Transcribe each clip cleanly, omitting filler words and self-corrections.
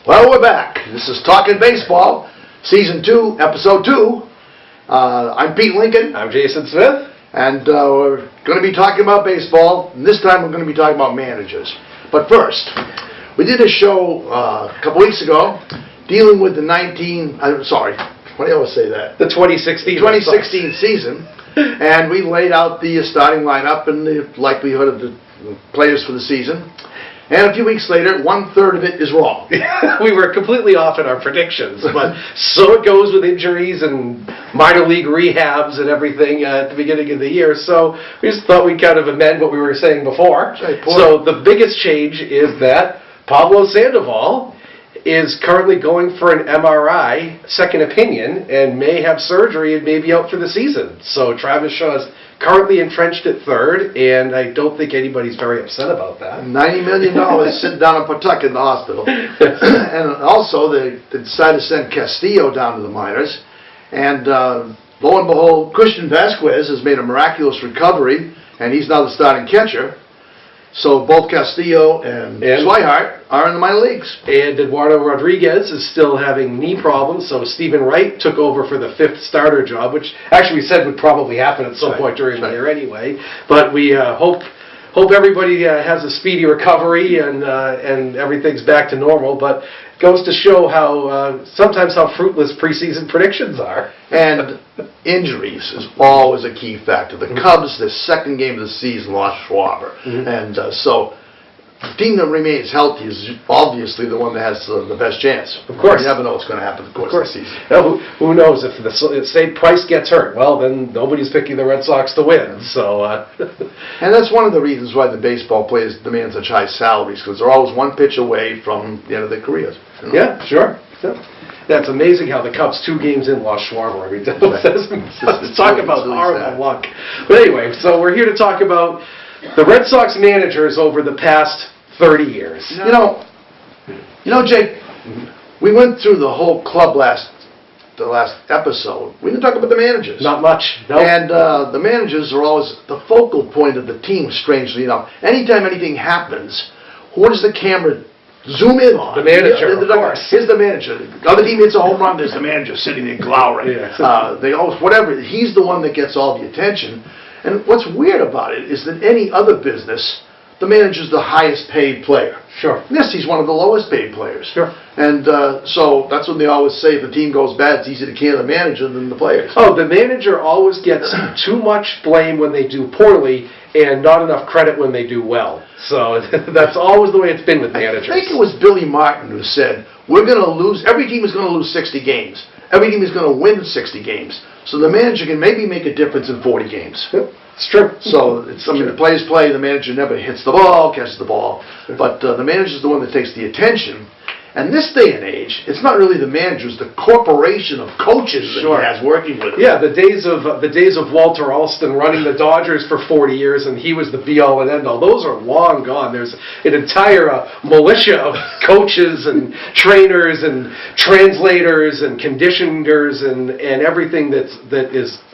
Well, we're back. This is Talkin' Baseball, Season 2, Episode 2. I'm Pete Lincoln. I'm Jason Smith. And we're going to be talking about baseball. And this time we're going to be talking about managers. But first, we did a show a couple weeks ago dealing with the 2016 season. And we laid out the starting lineup and the likelihood of the players for the season. And a few weeks later, 1/3 of it is wrong. We were completely off in our predictions, but so it goes with injuries and minor league rehabs and everything at the beginning of the year. So we just thought we'd kind of amend what we were saying before. Right, so the biggest change is that Pablo Sandoval is currently going for an MRI, second opinion, and may have surgery and may be out for the season. So Travis Shaw is currently entrenched at third, and I don't think anybody's very upset about that. $90 million sitting down in Pawtucket in the hospital. And also, they decided to send Castillo down to the minors. And lo and behold, Christian Vasquez has made a miraculous recovery, and he's now the starting catcher. So both Castillo and Swihart are in the minor leagues. And Eduardo Rodriguez is still having knee problems, so Stephen Wright took over for the fifth starter job, which actually we said would probably happen at some point during the year anyway. But we hope everybody has a speedy recovery and everything's back to normal. But it goes to show how sometimes how fruitless preseason predictions are. And injuries is always a key factor. The Cubs, their second game of the season, lost Schwarber. And so the team that remains healthy is obviously the one that has the best chance. Of course. You never know what's going to happen in the course of the season. Now, who knows if say Price gets hurt? Well, then nobody's picking the Red Sox to win. So, and that's one of the reasons why the baseball players demand such high salaries, because they're always one pitch away from the end of their careers. You know? Yeah, sure. Yeah, it's amazing how the Cubs 2 games in lost Schwarber. I mean, talk about horrible luck. But anyway, so we're here to talk about the Red Sox managers over the past 30 years. You know, Jake, we went through the whole club the last episode. We didn't talk about the managers. Not much. Nope. And the managers are always the focal point of the team, strangely enough. Anytime anything happens, what does the camera zoom in on? The manager, of course. Here's the manager. The other team hits a home run, there's the manager sitting there glowering. They always, whatever, he's the one that gets all the attention. And what's weird about it is that any other business, the manager's the highest paid player. Sure. Yes, he's one of the lowest paid players. Sure. And so that's when they always say if the team goes bad, it's easier to can the manager than the players. Oh, the manager always gets too much blame when they do poorly and not enough credit when they do well. So that's always the way it's been with managers. I think it was Billy Martin who said, we're going to lose, every team is going to lose 60 games. Every team is going to win 60 games. So the manager can maybe make a difference in 40 games. Yep. It's true. So, the players play, the manager never hits the ball, catches the ball, but the manager is the one that takes the attention. And this day and age, it's not really the managers, the corporation of coaches that he has working with him. Yeah, the days of Walter Alston running the Dodgers for 40 years and he was the be-all and end-all, those are long gone. There's an entire militia of coaches and trainers and translators and conditioners and everything that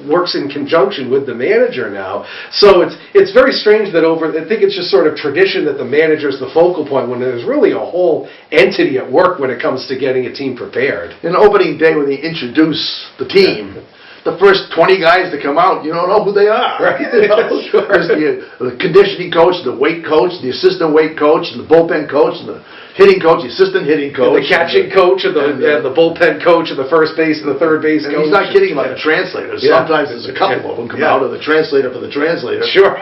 works in conjunction with the manager now. So it's very strange that I think it's just sort of tradition that the manager's the focal point when there's really a whole entity at work when it comes to getting a team prepared. In opening day when they introduce the team, the first 20 guys that come out, you don't know who they are. Right? Sure. There's the conditioning coach, the weight coach, the assistant weight coach, and the bullpen coach, and the hitting coach, the assistant hitting coach. And the catching coach, and the bullpen coach, and the first base and the third base coach. He's not kidding about the translators. Sometimes there's a couple of them come out, or the translator for the translator. Sure.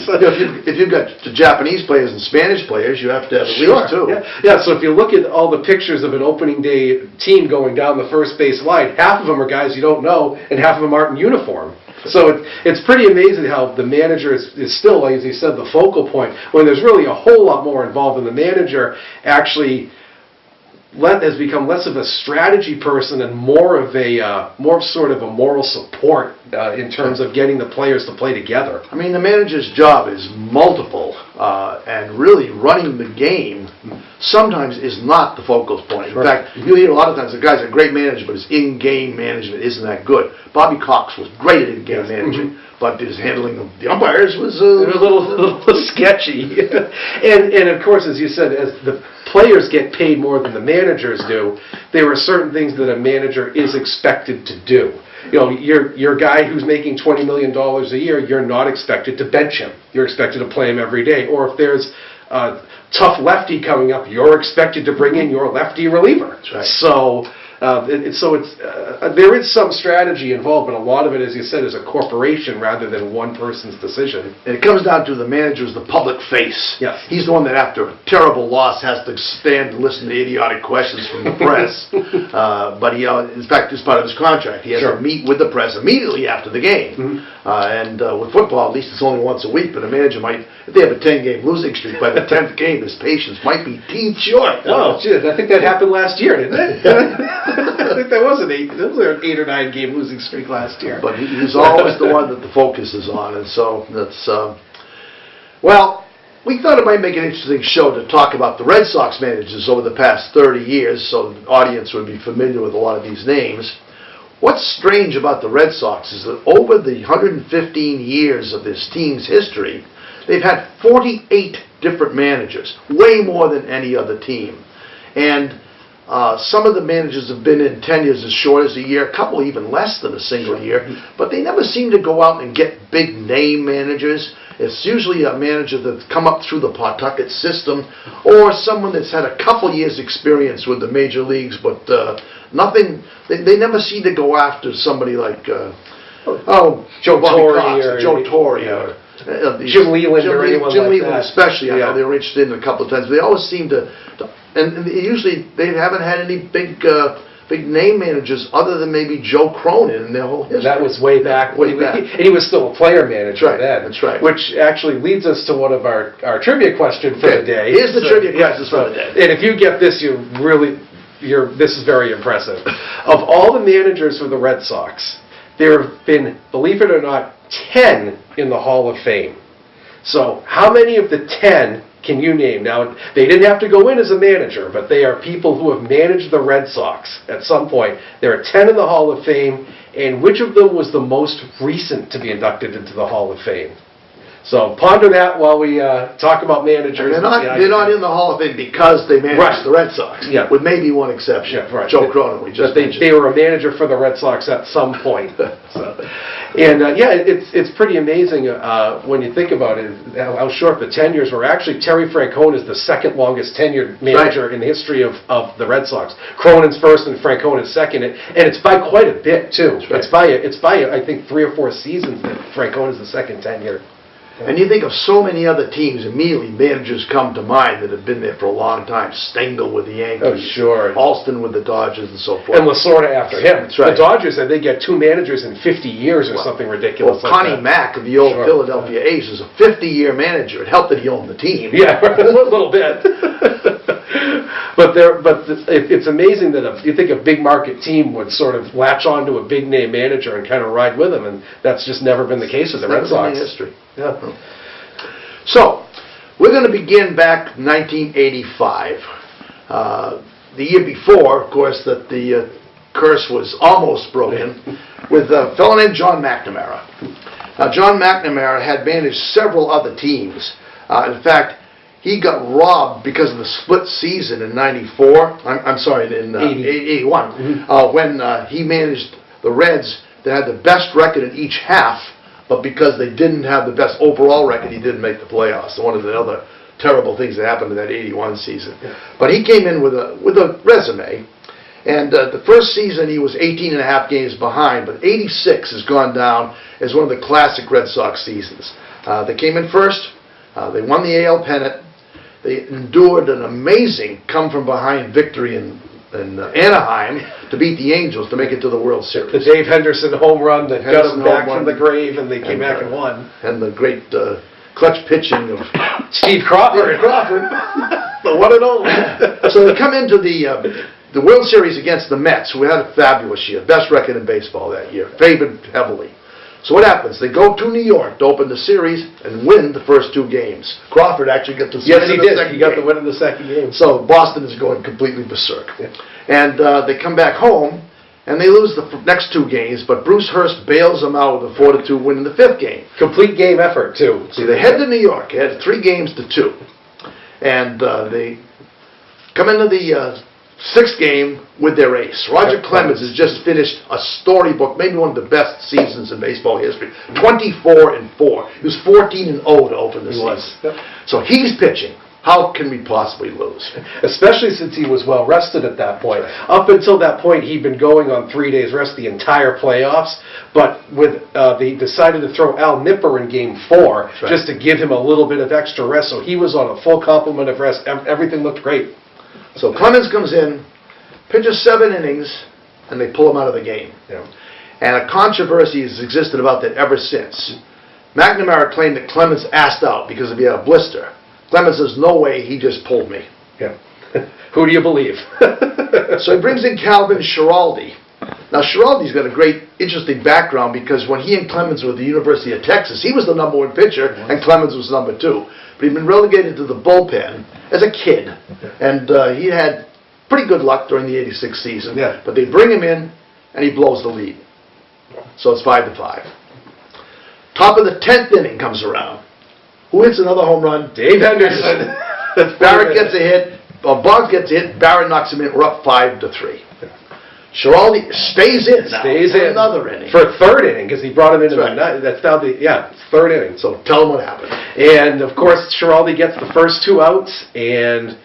If you've got the Japanese players and Spanish players, you have to have at least two. Yeah, so if you look at all the pictures of an opening day team going down the first base line, half of them are guys you don't know, and half of them aren't in uniform. So it's pretty amazing how the manager is still, like as you said, the focal point, when there's really a whole lot more involved, and the manager actually has become less of a strategy person and more of sort of a moral support in terms of getting the players to play together. I mean, the manager's job is multiple, and really running the game sometimes is not the focal point. In fact, you hear a lot of times the guy's a great manager, but his in-game management isn't that good. Bobby Cox was great at in-game management, but his handling of the umpires was a little sketchy. and of course, as you said, as the players get paid more than the managers do, there are certain things that a manager is expected to do. You know, your guy who's making $20 million a year, you're not expected to bench him. You're expected to play him every day. Or if there's a tough lefty coming up, you're expected to bring in your lefty reliever. That's right. So there is some strategy involved, but a lot of it, as you said, is a corporation rather than one person's decision. And it comes down to the manager is the public face. Yes. He's the one that after a terrible loss has to stand and listen to idiotic questions from the press. But he, in fact, it's part of his contract. He has to meet with the press immediately after the game. And with football, at least it's only once a week, but a manager might, if they have a 10-game losing streak, by the 10th game, his patience might be teeth short. Oh, geez, I think that happened last year, didn't it? I think that was an 8 or 9 game losing streak last year. But he's always the one that the focus is on, and so that's, well, we thought it might make an interesting show to talk about the Red Sox managers over the past 30 years, so the audience would be familiar with a lot of these names. What's strange about the Red Sox is that over the 115 years of this team's history, they've had 48 different managers, way more than any other team. And some of the managers have been in tenures as short as a year, a couple even less than a single year, but they never seem to go out and get big name managers. It's usually a manager that's come up through the Pawtucket system or someone that's had a couple years experience with the major leagues, but nothing, they never seem to go after somebody like, Joe Torre Joe Torre or Jim Leland or anyone Jim like Leland that. especially, I know they were interested in it a couple of times. They always seem to and usually they haven't had any big name managers other than maybe Joe Cronin in their whole history. That was way back. And he was still a player manager then. That's right. Which actually leads us to one of our trivia question for the day. Here's the trivia questions for the day. And if you get this, this is very impressive. Of all the managers for the Red Sox, there have been, believe it or not, 10 in the Hall of Fame. So how many of the 10 can you name? Now, they didn't have to go in as a manager, but they are people who have managed the Red Sox at some point. There are 10 in the Hall of Fame, and which of them was the most recent to be inducted into the Hall of Fame? So ponder that while we talk about managers. They're not in the Hall of Fame because they managed the Red Sox, with maybe one exception, Joe Cronin. They were a manager for the Red Sox at some point. It's pretty amazing when you think about it, how short the tenures were. Actually, Terry Francona is the second longest tenured manager in the history of the Red Sox. Cronin's first and Francona's second, and it's by quite a bit too. It's by I think 3 or 4 seasons that Francona's the second tenure. And you think of so many other teams, immediately managers come to mind that have been there for a long time. Stengel with the Yankees. Alston with the Dodgers and so forth. And Lasorda after him. That's right. The Dodgers said they get 2 managers in 50 years or something ridiculous like Connie Mack of the old Philadelphia A's was a 50-year manager. It helped that he owned the team. Yeah, a little bit. But it's amazing that you think a big market team would sort of latch on to a big name manager and kind of ride with him, and that's just never been the case with the Red Sox. History. Yeah. So, we're going to begin back 1985. The year before, of course, that the curse was almost broken with a fellow named John McNamara. Now, John McNamara had managed several other teams. In fact, he got robbed because of the split season in '94. I'm sorry, in '81, when he managed the Reds that had the best record in each half, but because they didn't have the best overall record, he didn't make the playoffs. So one of the other terrible things that happened in that '81 season. But he came in with a resume, and the first season he was 18 and a half games behind, but '86 has gone down as one of the classic Red Sox seasons. They came in first. They won the AL pennant. They endured an amazing come-from-behind victory in Anaheim to beat the Angels to make it to the World Series. The Dave Henderson home run that got Henderson them back home from run. the grave, and they came back and won. And the great clutch pitching of Steve Crawford. The one and only. So they come into the World Series against the Mets, who had a fabulous year, best record in baseball that year, favored heavily. So what happens? They go to New York to open the series and win the first 2 games. Crawford actually got the Yes, he win in the did. second He got game. the win in the second game. So Boston is going completely berserk. Yeah. And they come back home, and they lose the next 2 games, but Bruce Hurst bails them out with a 4-2 win in the 5th game. Complete game effort, too. See, they head to New York. They had 3 games to 2. And they come into the 6th game with their ace. Roger Clemens has just finished a storybook, maybe one of the best seasons in baseball history. 24-4. He was 14-0 to open the season. Yep. So he's pitching. How can we possibly lose? Especially since he was well rested at that point. Up until that point, he'd been going on 3 days rest the entire playoffs, but they decided to throw Al Nipper in Game 4 right. just to give him a little bit of extra rest, so he was on a full complement of rest. Everything looked great. So Clemens comes in, pitches 7 innings, and they pull him out of the game. Yeah. And a controversy has existed about that ever since. McNamara claimed that Clemens asked out because he had a blister. Clemens says, no way, he just pulled me. Yeah. Who do you believe? So he brings in Calvin Schiraldi. Now, Schiraldi's got a great, interesting background because when he and Clemens were at the University of Texas, he was the #1 pitcher and Clemens was #2. But he'd been relegated to the bullpen as a kid. And he had pretty good luck during the '86 season. Yeah. But they bring him in and he blows the lead. So it's 5-5. Top of the 10th inning comes around. Who hits another home run? Dave Henderson. Barrett gets a hit. Boggs gets a hit. Barrett knocks him in. We're up 5-3. Schiraldi stays in now. Stays for in. another inning. For a 3rd inning, because he brought him in That's right. the 9th. That's now the, 3rd inning. So tell him what happened. And, of course, Schiraldi gets the first 2 outs, and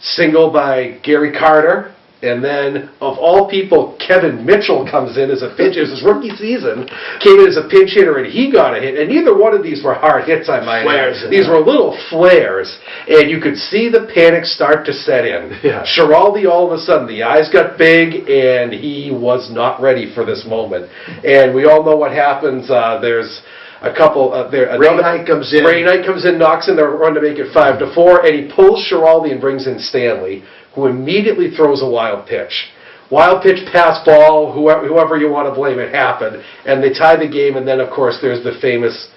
single by Gary Carter. And then, of all people, Kevin Mitchell comes in as a pinch. It was his rookie season. Came in as a pinch hitter, and he got a hit. And neither one of these were hard hits, I might Flares add. in These there. were little flares. And you could see the panic start to set in. Yeah. Schiraldi, all of a sudden, the eyes got big, and he was not ready for this moment. And we all know what happens. There's a couple there. Ray Knight comes in. Ray Knight comes in, knocks in the run to make it 5-4, and he pulls Schiraldi and brings in Stanley, who immediately throws a wild pitch. Wild pitch, pass ball, whoever you want to blame, it happened. And they tie the game, and then, of course, there's the famous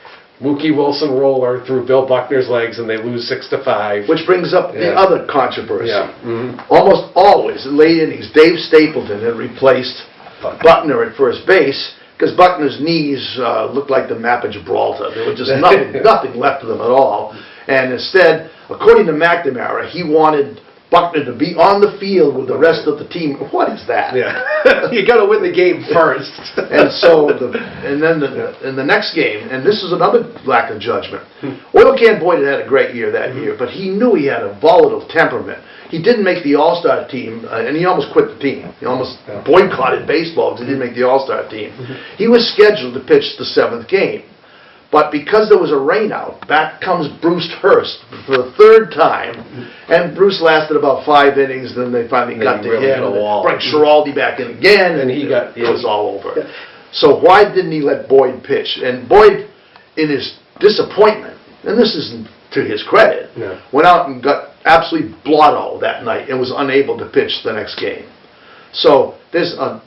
Mookie Wilson roller through Bill Buckner's legs, and they lose 6-5. Which brings up the other controversy. Yeah. Mm-hmm. Almost always in late innings, Dave Stapleton had replaced Buckner at first base because Buckner's knees looked like the map of Gibraltar. There was just nothing left of them at all. And instead, according to McNamara, he wanted Buckner to be on the field with the rest of the team. What is that? Yeah. You got to win the game first. And so, in the next game, and this is another lack of judgment. Oil Can Boyd had a great year that year, but he knew he had a volatile temperament. He didn't make the All-Star team, and he almost quit the team. He almost boycotted baseball because he didn't make the All-Star team. He was scheduled to pitch the 7th game. But because there was a rainout, back comes Bruce Hurst for the 3rd time, and Bruce lasted about 5 innings. Then they finally got to really him. hit a wall. Bring Schiraldi back in again, and it was all over. Yeah. So why didn't he let Boyd pitch? And Boyd, in his disappointment, and this isn't to his credit, went out and got absolutely blotto that night and was unable to pitch the next game. So there's a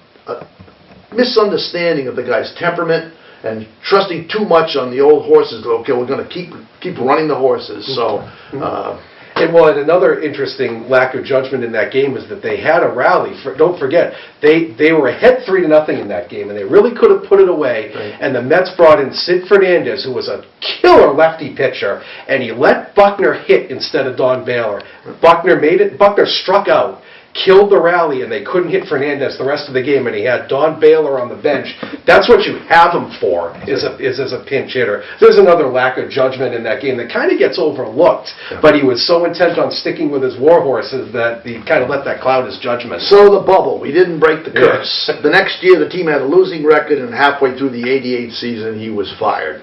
misunderstanding of the guy's temperament and trusting too much on the old horses. Okay, we're going to keep running the horses. So, and another interesting lack of judgment in that game is that they had a rally. Don't forget, they were ahead 3-0 in that game, and they really could have put it away. Right. And the Mets brought in Sid Fernandez, who was a killer lefty pitcher, and he let Buckner hit instead of Don Baylor. Buckner made it. Buckner struck out, killed the rally, and they couldn't hit Fernandez the rest of the game, and he had Don Baylor on the bench. That's what you have him for, is as a pinch hitter. There's another lack of judgment in that game that kind of gets overlooked, but he was so intent on sticking with his war horses that he kind of let that cloud his judgment. So the bubble, we didn't break the curse. The next year the team had a losing record, and halfway through the '88 season he was fired.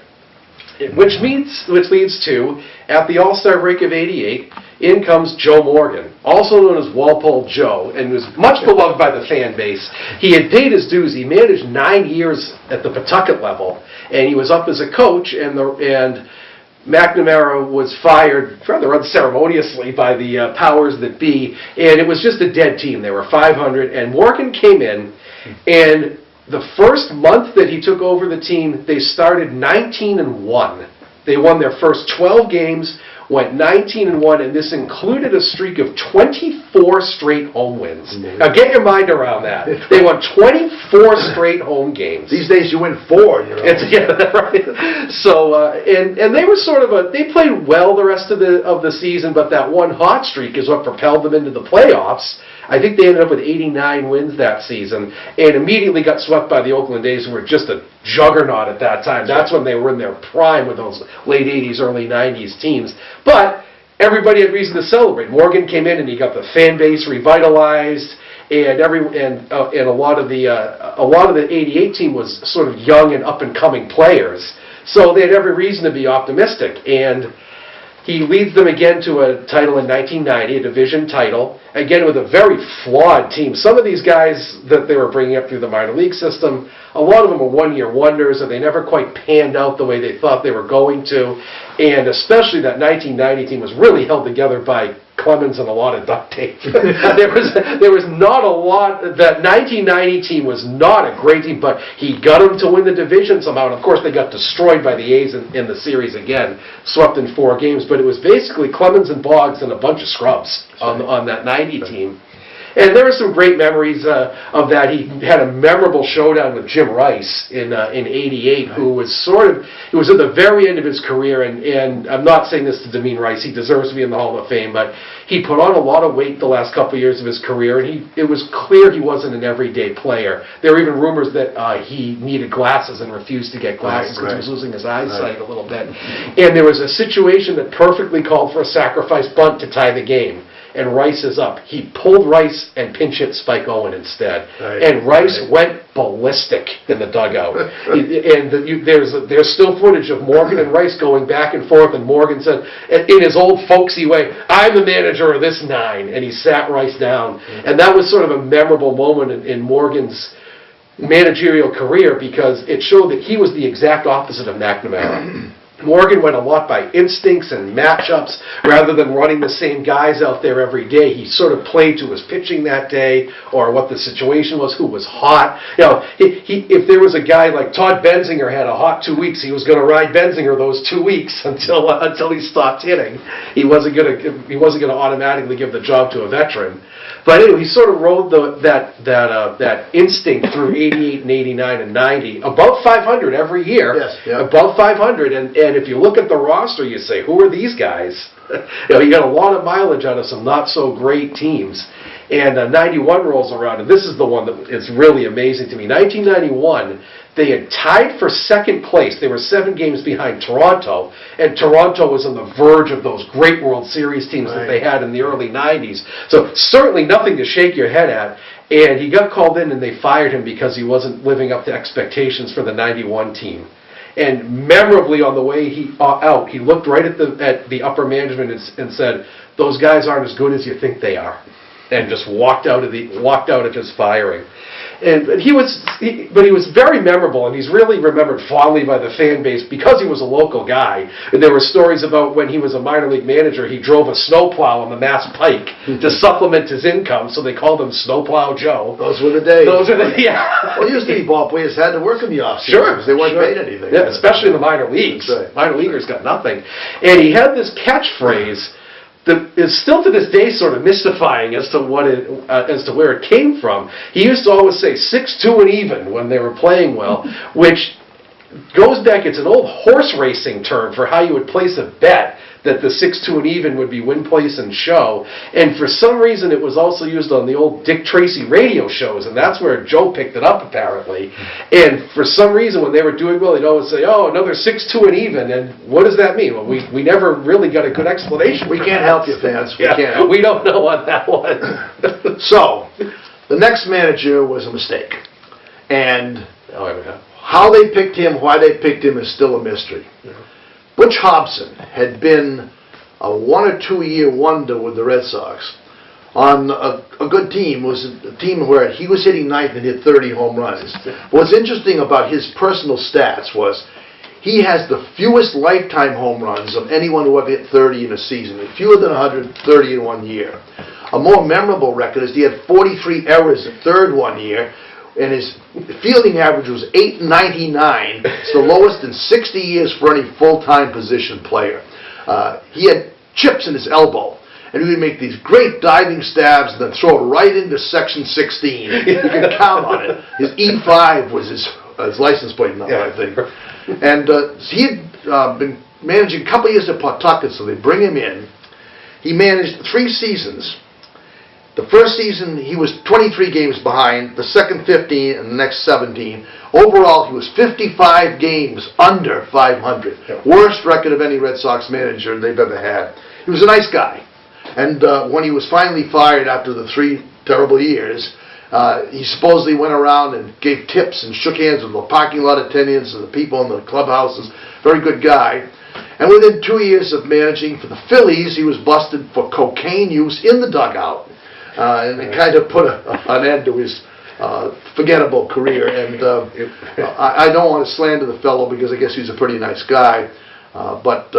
Which leads to, at the All-Star break of '88, in comes Joe Morgan, also known as Walpole Joe, and was much beloved by the fan base. He had paid his dues. He managed 9 years at the Pawtucket level, and he was up as a coach, and McNamara was fired rather unceremoniously by the powers that be, and it was just a dead team. They were 500, and Morgan came in, and the first month that he took over the team, they started 19-1. They won their first 12 games, went 19-1, and this included a streak of 24 straight home wins. Now get your mind around that. They won 24 straight home games. These days you win 4, you know. Yeah, right. So and they were they played well the rest of the season, but that one hot streak is what propelled them into the playoffs. I think they ended up with 89 wins that season, and immediately got swept by the Oakland A's, who were just a juggernaut at that time. That's when they were in their prime with those late 80s, early 90s teams. But everybody had reason to celebrate. Morgan came in and he got the fan base revitalized, and a lot of the '88 team was sort of young and up and coming players, so they had every reason to be optimistic. And he leads them again to a title in 1990, a division title, again with a very flawed team. Some of these guys that they were bringing up through the minor league system, a lot of them were one-year wonders, and they never quite panned out the way they thought they were going to. And especially that 1990 team was really held together by Clemens and a lot of duct tape. there was not a lot. That 1990 team was not a great team, but he got them to win the division somehow. And of course, they got destroyed by the A's in the series again, swept in 4 games. But it was basically Clemens and Boggs and a bunch of scrubs on that 90 team. And there were some great memories of that. He had a memorable showdown with Jim Rice in '88, who was he was at the very end of his career, and I'm not saying this to demean Rice. He deserves to be in the Hall of Fame, but he put on a lot of weight the last couple of years of his career, and it was clear he wasn't an everyday player. There were even rumors that he needed glasses and refused to get glasses because he was losing his eyesight a little bit. And there was a situation that perfectly called for a sacrifice bunt to tie the game. And Rice is up. He pulled Rice and pinch hit Spike Owen instead. And Rice went ballistic in the dugout. There's still footage of Morgan and Rice going back and forth, and Morgan said, in his old folksy way, "I'm the manager of this 9," and he sat Rice down. And that was sort of a memorable moment in Morgan's managerial career, because it showed that he was the exact opposite of McNamara. Morgan went a lot by instincts and matchups rather than running the same guys out there every day. He sort of played to his pitching that day or what the situation was, who was hot. You know, if there was a guy like Todd Benzinger had a hot 2 weeks, he was going to ride Benzinger those 2 weeks until he stopped hitting. He wasn't going to automatically give the job to a veteran. But anyway, he sort of rode that instinct through '88 and '89 and '90, above 500 every year. Yes, yeah. Above 500, and if you look at the roster, you say, who are these guys? You got a lot of mileage out of some not so great teams. And 91 rolls around, and this is the one that is really amazing to me. 1991, they had tied for second place. They were 7 games behind Toronto, and Toronto was on the verge of those great World Series teams that they had in the early 90s. So certainly nothing to shake your head at. And he got called in, and they fired him because he wasn't living up to expectations for the 91 team. And memorably on the way out, he looked right at the upper management and said, "Those guys aren't as good as you think they are," and just walked out of his firing. But he was very memorable, and he's really remembered fondly by the fan base because he was a local guy. And there were stories about when he was a minor league manager, he drove a snowplow on the Mass Pike to supplement his income, so they called him Snowplow Joe. Those were the days. Yeah. Well, usually ball players had to work in the offseason. Sure. Because they weren't paid anything. Yeah, especially in the minor leagues. That's right. Minor leaguers got nothing. And he had this catchphrase that is still to this day sort of mystifying as to where it came from. He used to always say 6-2 and even when they were playing well, which goes back, it's an old horse racing term for how you would place a bet that the 6-2 and even would be win, place, and show. And for some reason, it was also used on the old Dick Tracy radio shows, and that's where Joe picked it up, apparently. And for some reason, when they were doing well, he'd always say, "Oh, another 6-2 and even." And what does that mean? Well, we never really got a good explanation. We can't help you, fans. We can't. We don't know on that one. So, the next manager was a mistake. And how they picked him, why they picked him is still a mystery. Butch Hobson had been a 1 or 2 year wonder with the Red Sox on a good team. It was a team where he was hitting ninth and hit 30 home runs. What's interesting about his personal stats was he has the fewest lifetime home runs of anyone who ever hit 30 in a season, fewer than 130 in 1 year. A more memorable record is he had 43 errors at third 1 year, and his fielding average was .899. It's the lowest in 60 years for any full-time position player. He had chips in his elbow, and he would make these great diving stabs and then throw it right into section 16. You can count on it. His E5 was his license plate number, I think. And he had been managing a couple years at Pawtucket, so they bring him in. He managed 3 seasons. The first season, he was 23 games behind, the second 15, and the next 17. Overall, he was 55 games under 500. Worst record of any Red Sox manager they've ever had. He was a nice guy. And when he was finally fired after the 3 terrible years, he supposedly went around and gave tips and shook hands with the parking lot attendants and the people in the clubhouses. Very good guy. And within 2 years of managing for the Phillies, he was busted for cocaine use in the dugout. And it kind of put an end to his forgettable career. And I don't want to slander the fellow because I guess he's a pretty nice guy. But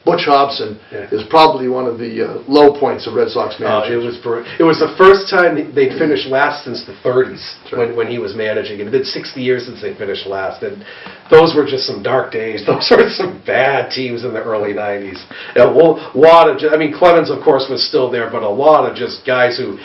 Butch Hobson is probably one of the low points of Red Sox managers. It was the first time they'd finished last since the 30s when he was managing. It had been 60 years since they finished last, and those were just some dark days. Those were some bad teams in the early 90s. A lot of, Clemens, of course, was still there, but a lot of just guys who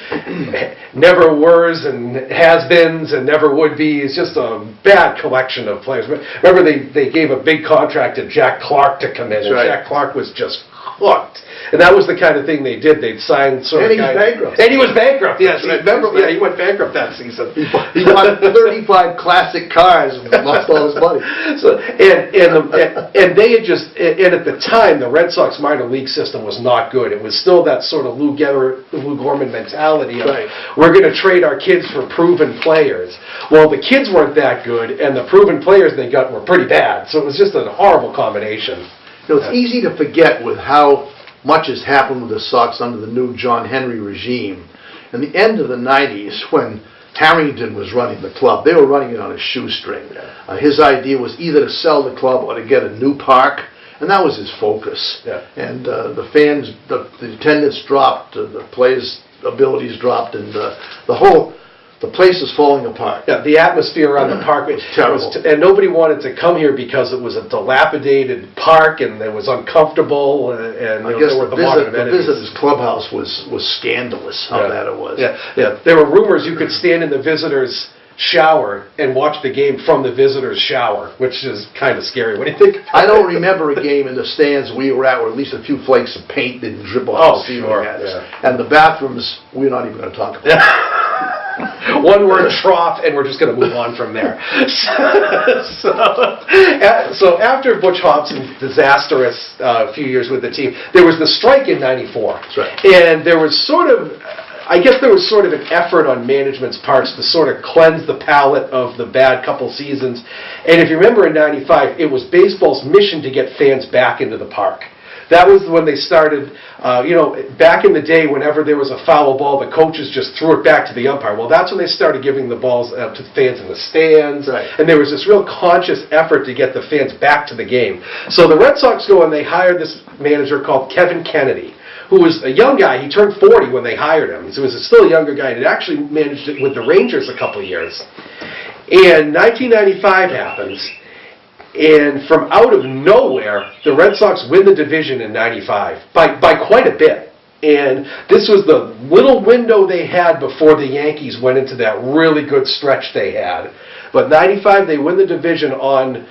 never were's and has-beens and never would-be. It's just a bad collection of players. Remember, they gave a big contract to Jack Clark to come in, and Jack Clark was just hooked. And that was the kind of thing they did. They'd sign sort of guys. And he was bankrupt. And he was bankrupt, yes. He went bankrupt that season. He bought 35 classic cars and lost all his money. So, and they had just, and at the time, the Red Sox minor league system was not good. It was still that sort of Lou Gorman mentality of, we're going to trade our kids for proven players. Well, the kids weren't that good, and the proven players they got were pretty bad. So it was just a horrible combination. It's easy to forget with how much has happened with the Sox under the new John Henry regime. In the end of the 90s, when Harrington was running the club, they were running it on a shoestring. His idea was either to sell the club or to get a new park, and that was his focus. And the fans, the attendance dropped, the players' abilities dropped, and the place is falling apart. Yeah, the atmosphere around the park was terrible. And nobody wanted to come here because it was a dilapidated park and it was uncomfortable. And I guess the visitors' clubhouse was scandalous, how bad it was. There were rumors you could stand in the visitors' shower and watch the game from the visitors' shower, which is kind of scary when you think about it. I don't remember a game in the stands we were at where at least a few flakes of paint didn't drip off the ceiling at us. And the bathrooms, we're not even going to talk about. One word, trough, and we're just going to move on from there. So after Butch Hobson's disastrous few years with the team, there was the strike in '94. That's right. And there was sort of an effort on management's parts to sort of cleanse the palate of the bad couple seasons. And if you remember in '95, it was baseball's mission to get fans back into the park. That was when they started, back in the day, whenever there was a foul ball, the coaches just threw it back to the umpire. Well, that's when they started giving the balls to the fans in the stands. And there was this real conscious effort to get the fans back to the game. So the Red Sox go and they hired this manager called Kevin Kennedy, who was a young guy. He turned 40 when they hired him. So he was still a younger guy, and had actually managed it with the Rangers a couple of years. And 1995 happens. And from out of nowhere, the Red Sox win the division in '95 by quite a bit. And this was the little window they had before the Yankees went into that really good stretch they had. But '95, they win the division on,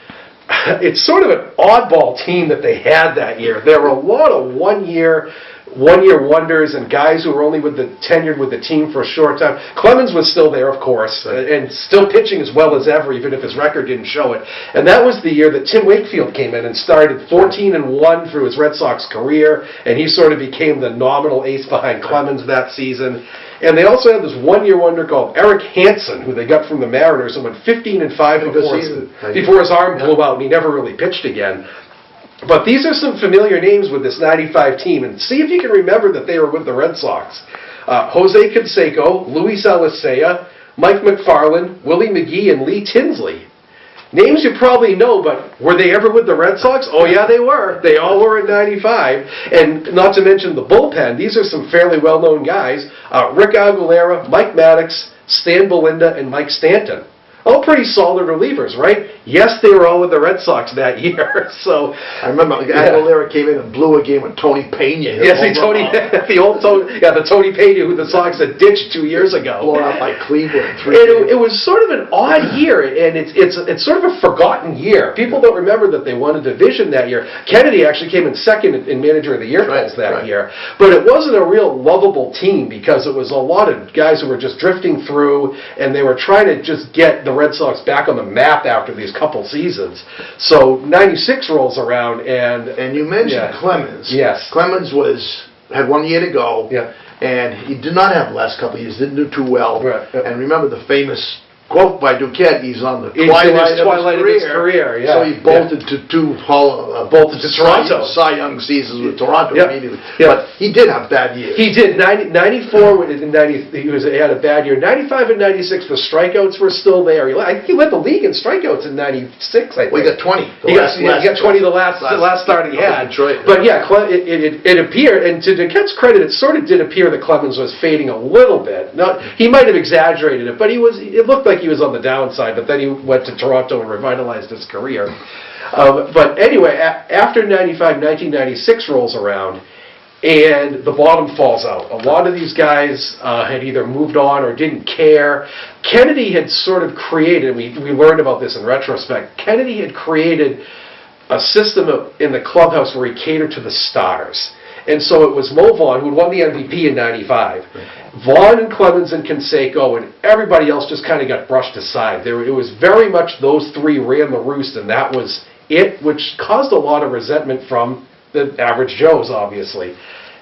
it's sort of an oddball team that they had that year. There were a lot of one-year wonders and guys who were only tenured with the team for a short time. Clemens was still there, of course, and still pitching as well as ever, even if his record didn't show it. And that was the year that Tim Wakefield came in and started 14-1 through his Red Sox career, and he sort of became the nominal ace behind Clemens that season. And they also had this one-year wonder called Eric Hansen, who they got from the Mariners, and went 15-5 before his arm blew out, and he never really pitched again. But these are some familiar names with this 95 team, and see if you can remember that they were with the Red Sox. Jose Canseco, Luis Alicea, Mike McFarland, Willie McGee, and Lee Tinsley. Names you probably know, but were they ever with the Red Sox? Oh yeah, they were. They all were in 95. And not to mention the bullpen, these are some fairly well-known guys. Rick Aguilera, Mike Maddox, Stan Belinda, and Mike Stanton. All pretty solid relievers, right? Yes, they were all with the Red Sox that year. So I remember Aguilera came in and blew a game with Tony Pena. Yes, the Tony Pena who the Sox had ditched 2 years ago. Blown out by Cleveland. It was sort of an odd year, and it's sort of a forgotten year. People don't remember that they won a division that year. Kennedy actually came in second in Manager of the Year polls that year. But it wasn't a real lovable team because it was a lot of guys who were just drifting through, and they were trying to just get the Red Sox back on the map after these couple seasons. So 96 rolls around, and you mentioned Clemens. Yes. Clemens had 1 year to go. Yeah. And he did not have the last couple of years, didn't do too well. Right. And remember the famous quote by Duquette, he's on the twilight of his career. Yeah. So he bolted to bolted to Toronto. Cy Young seasons with Toronto immediately. Yeah. But he did have bad years. He did. 94 and 90, he had a bad year. 95 and 96, the strikeouts were still there. I think he led the league in strikeouts in 96, I think. Well, he got 20. He got 20 the last start he had. Detroit. But yeah, it appeared, and to Duquette's credit, it sort of did appear that Clemens was fading a little bit. He might have exaggerated it, but it looked like he was on the downside, but then he went to Toronto and revitalized his career. But anyway, after 1996 rolls around, and the bottom falls out. A lot of these guys had either moved on or didn't care. Kennedy had sort of created, we learned about this in retrospect, Kennedy had created a system in the clubhouse where he catered to the stars. And so it was Mo Vaughn, who won the MVP in 95. Vaughn and Clemens and Canseco, and everybody else just kind of got brushed aside. It was very much those three ran the roost, and that was it, which caused a lot of resentment from the average Joes, obviously.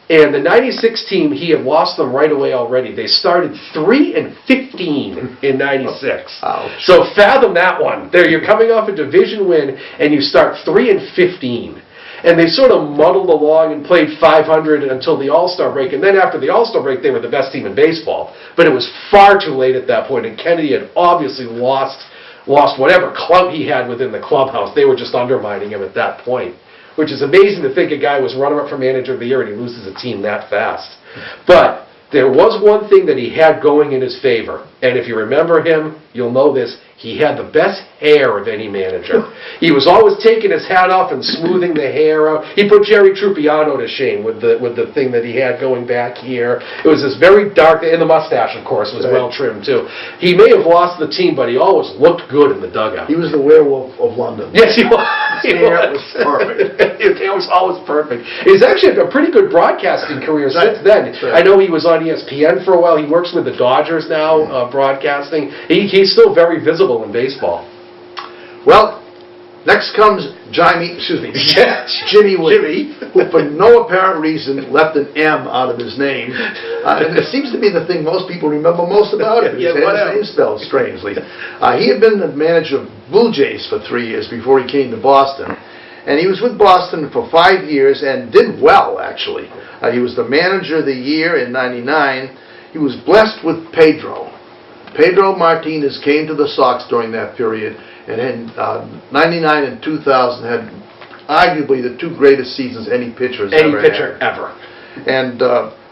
And the 96 team, he had lost them right away already. They started 3-15 in 96. Ouch. So fathom that one. You're coming off a division win, and you start 3-15. And they sort of muddled along and played 500 until the All-Star break. And then after the All-Star break, they were the best team in baseball. But it was far too late at that point, and Kennedy had obviously lost whatever clout he had within the clubhouse. They were just undermining him at that point, which is amazing to think a guy was runner-up for Manager of the Year and he loses a team that fast. But there was one thing that he had going in his favor, and if you remember him, you'll know this. He had the best hair of any manager. He was always taking his hat off and smoothing the hair out. He put Jerry Trupiano to shame with the thing that he had going back here. It was this very dark, and the mustache, of course, was well trimmed too. He may have lost the team, but he always looked good in the dugout. He was the werewolf of London. Yes, he was. His hair was perfect. His hair was always perfect. He's actually had a pretty good broadcasting career since then. Right. I know he was on ESPN for a while. He works with the Dodgers now, broadcasting. He's still very visible in baseball. Well, next comes Jimmy Whitney, who for no apparent reason left an M out of his name. And it seems to be the thing most people remember most about him. His name spelled strangely. He had been the manager of Blue Jays for 3 years before he came to Boston. And he was with Boston for 5 years and did well, actually. He was the manager of the year in 99. He was blessed with Pedro. Pedro Martinez came to the Sox during that period, and in 99 and 2000 had arguably the two greatest seasons any pitcher has ever had. And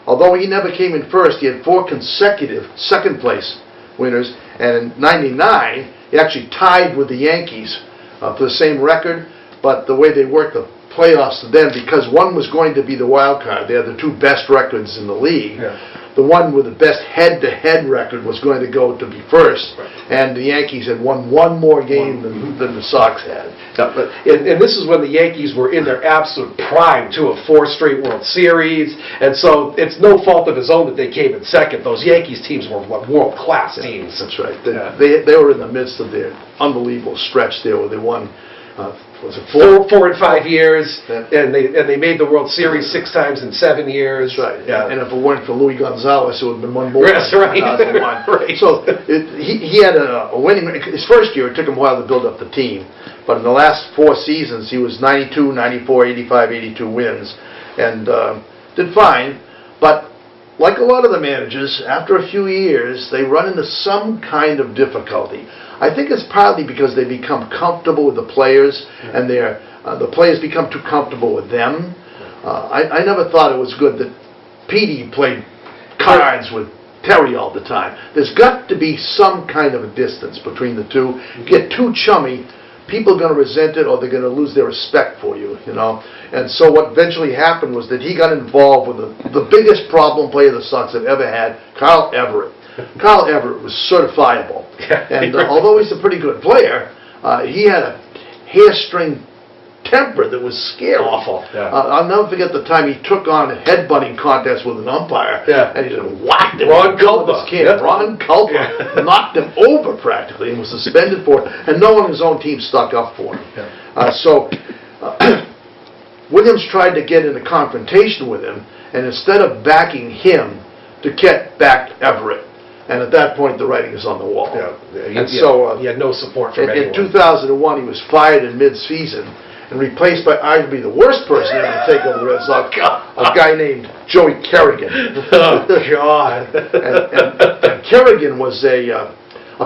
although he never came in first, he had 4 consecutive second-place winners, and in 99, he actually tied with the Yankees for the same record, but the way they worked the playoffs then, because one was going to be the wild card, they had the 2 best records in the league. The one with the best head-to-head record was going to go to be first, and the Yankees had won one more game than the Sox had. And this is when the Yankees were in their absolute prime, too, of 4 straight World Series, and so it's no fault of his own that they came in second. Those Yankees teams were world-class teams. That's right. They were in the midst of their unbelievable stretch there where they won was it 4 and 5 years, and they made the World Series 6 times in 7 years. That's right. Yeah. And if it weren't for Luis Gonzalez, it would have been one more. That's right. Right. So he had a winning. His first year, it took him a while to build up the team, But in the last 4 seasons, he was 92, 94, 85, 82 wins, and did fine. But like a lot of the managers, after a few years, they run into some kind of difficulty. I think it's partly because they become comfortable with the players, and the players become too comfortable with them. I never thought it was good that Petey played cards with Terry all the time. There's got to be some kind of a distance between the two. Get too chummy, people are going to resent it, or they're going to lose their respect for you, you know. And so what eventually happened was that he got involved with the biggest problem player the Sox have ever had, Carl Everett. Carl Everett was certifiable. And although he's a pretty good player, he had a hairstring temper that was scary. Awful. Yeah. I'll never forget the time he took on a headbutting contest with an umpire, and he just whacked him. Ron Culpa. Ron Culpa knocked him over practically and was suspended for it, and no one on his own team stuck up for him. Williams tried to get in a confrontation with him, and instead of backing him, Duquette backed Everett. And at that point, the writing is on the wall. He had no support from anyone. In 2001, he was fired in mid-season and replaced by arguably the worst person ever to take over the Red Sox, a guy named Joey Kerrigan. Oh, God. and Kerrigan was a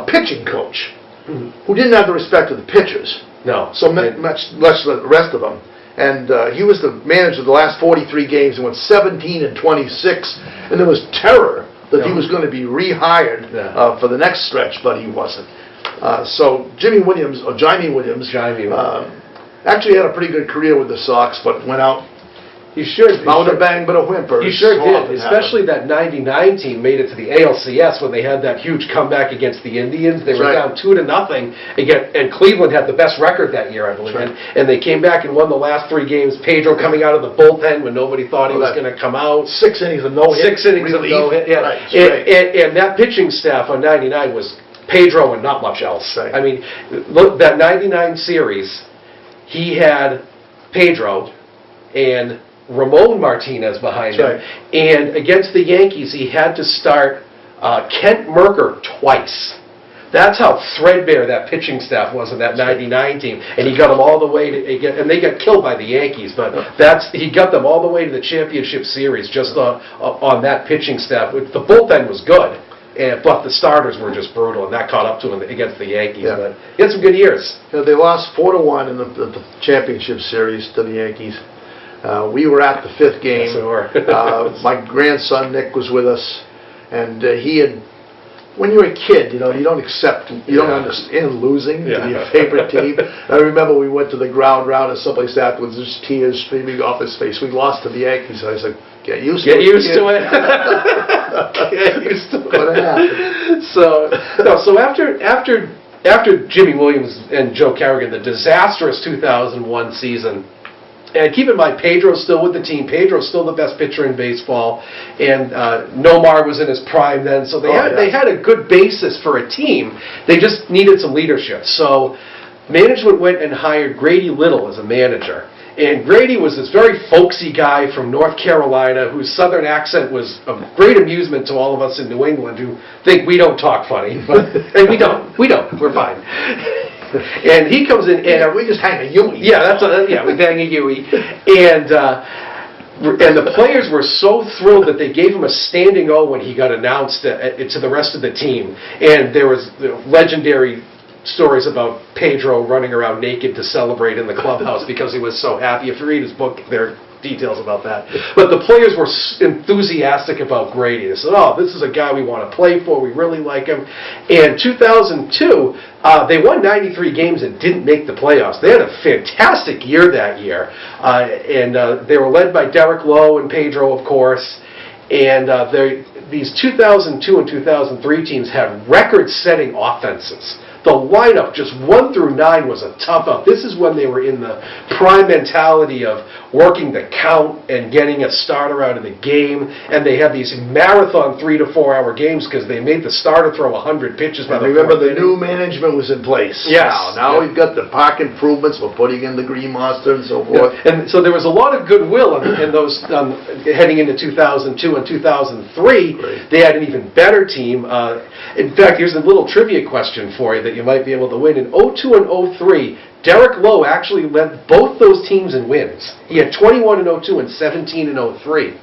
pitching coach who didn't have the respect of the pitchers. No. So much less the rest of them. And he was the manager of the last 43 games and went 17-26, and there was terror that he was going to be rehired for the next stretch, but he wasn't. So Jimmy Williams actually had a pretty good career with the Sox, but went out. He should. Not with a bang, but a whimper. He sure did. Especially that '99 team made it to the ALCS when they had that huge comeback against the Indians. They were down 2-0 again, and Cleveland had the best record that year, I believe. And they came back and won the last 3 games. Pedro coming out of the bullpen when nobody thought he was going to come out. 6 innings of no hit. 6 innings of no hit. Yeah. And that pitching staff on '99 was Pedro and not much else. I mean, look, that '99 series, he had Pedro and Ramon Martinez behind him. And against the Yankees, he had to start Kent Merker twice. That's how threadbare that pitching staff was in that '99 team. And he got them all the way to, and they got killed by the Yankees, but he got them all the way to the championship series just on that pitching staff. The bullpen was good, but the starters were just brutal, and that caught up to him against the Yankees. But he had some good years. They lost 4-1 in the championship series to the Yankees. We were at the 5th game. Yes, we were. My grandson Nick was with us, and he had. When you're a kid, you don't understand losing to your favorite team. I remember we went to the ground round at someplace afterwards, just tears streaming off his face. We lost to the Yankees. I was like, get used to it. Get used to it. What happened? So after Jimmy Williams and Joe Kerrigan, the disastrous 2001 season. And keep in mind, Pedro's still with the team. Pedro's still the best pitcher in baseball, and Nomar was in his prime then. So they had a good basis for a team. They just needed some leadership. So management went and hired Grady Little as a manager. And Grady was this very folksy guy from North Carolina whose southern accent was of great amusement to all of us in New England who think we don't talk funny. And we don't. We're fine. And he comes in, and we just hang a Yui. Yeah, we hang a Yui. And the players were so thrilled that they gave him a standing O when he got announced to the rest of the team. And there was legendary stories about Pedro running around naked to celebrate in the clubhouse because he was so happy. If you read his book, there are details about that. But the players were enthusiastic about Grady. They said, oh, this is a guy we want to play for. We really like him. And 2002, they won 93 games and didn't make the playoffs. They had a fantastic year that year. And they were led by Derek Lowe and Pedro, of course. And these 2002 and 2003 teams had record-setting offenses. The lineup, just 1 through 9, was a tough out. This is when they were in the prime mentality of working the count and getting a starter out of the game. And they had these marathon 3 to 4 hour games because they made the starter throw 100 pitches. By remember, the new management was in place. Yes. Now we've got the park improvements. We're putting in the Green Monster and so forth. Yeah. And so there was a lot of goodwill in those heading into 2002 and 2003. Great. They had an even better team. In fact, here's a little trivia question for you that you might be able to win. In 2002 and 2003, Derek Lowe actually led both those teams in wins. He had 21 in 02 and 17 in 03.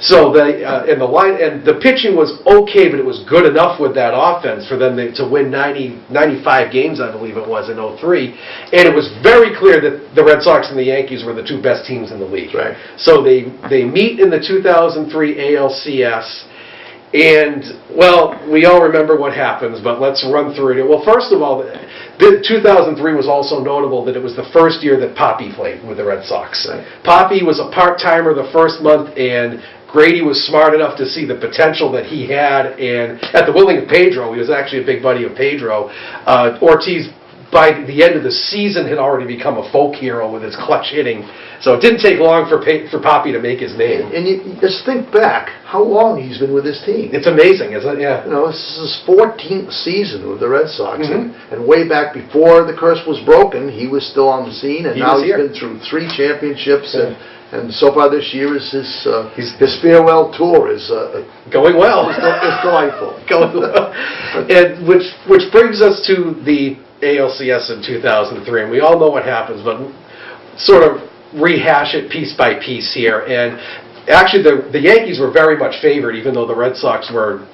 So the pitching was okay, but it was good enough with that offense for them to win 95 games, I believe it was, in 03. And it was very clear that the Red Sox and the Yankees were the two best teams in the league. Right. So they meet in the 2003 ALCS. And, well, we all remember what happens, but let's run through it. Well, first of all, the 2003 was also notable that it was the first year that Poppy played with the Red Sox. Right. Poppy was a part-timer the first month, and Grady was smart enough to see the potential that he had, and at the willing of Pedro, he was actually a big buddy of Pedro. Ortiz, by the end of the season, had already become a folk hero with his clutch hitting. So it didn't take long for Poppy to make his name. And you just think back how long he's been with this team. It's amazing, isn't it? Yeah. You know, this is his 14th season with the Red Sox, and way back before the curse was broken, he was still on the scene, and now he's been through 3 championships, and so far this year is his farewell tour is going well. It's delightful. Going well. And which brings us to the ALCS in 2003, and we all know what happens, but sort of rehash it piece by piece here. And actually, the Yankees were very much favored, even though the Red Sox were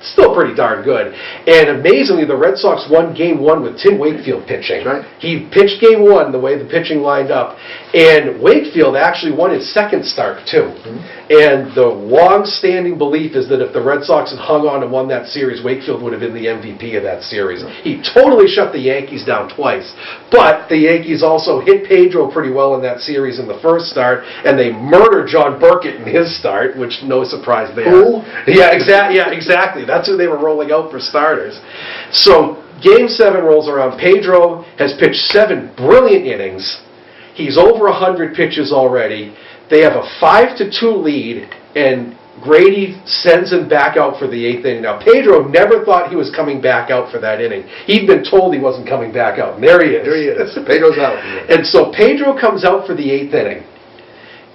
still pretty darn good. And amazingly, the Red Sox won Game 1 with Tim Wakefield pitching. Right. He pitched Game 1 the way the pitching lined up. And Wakefield actually won his second start, too. And the long-standing belief is that if the Red Sox had hung on and won that series, Wakefield would have been the MVP of that series. He totally shut the Yankees down twice. But the Yankees also hit Pedro pretty well in that series in the first start, and they murdered John Burkett in his start, which no surprise there. Who? Yeah, exactly. That's who they were rolling out for starters. So Game 7 rolls around. Pedro has pitched 7 brilliant innings. He's over 100 pitches already. They have a 5-2 lead, and Grady sends him back out for the 8th inning. Now, Pedro never thought he was coming back out for that inning. He'd been told he wasn't coming back out, and there he is. There he is. Pedro's out. And so Pedro comes out for the 8th inning.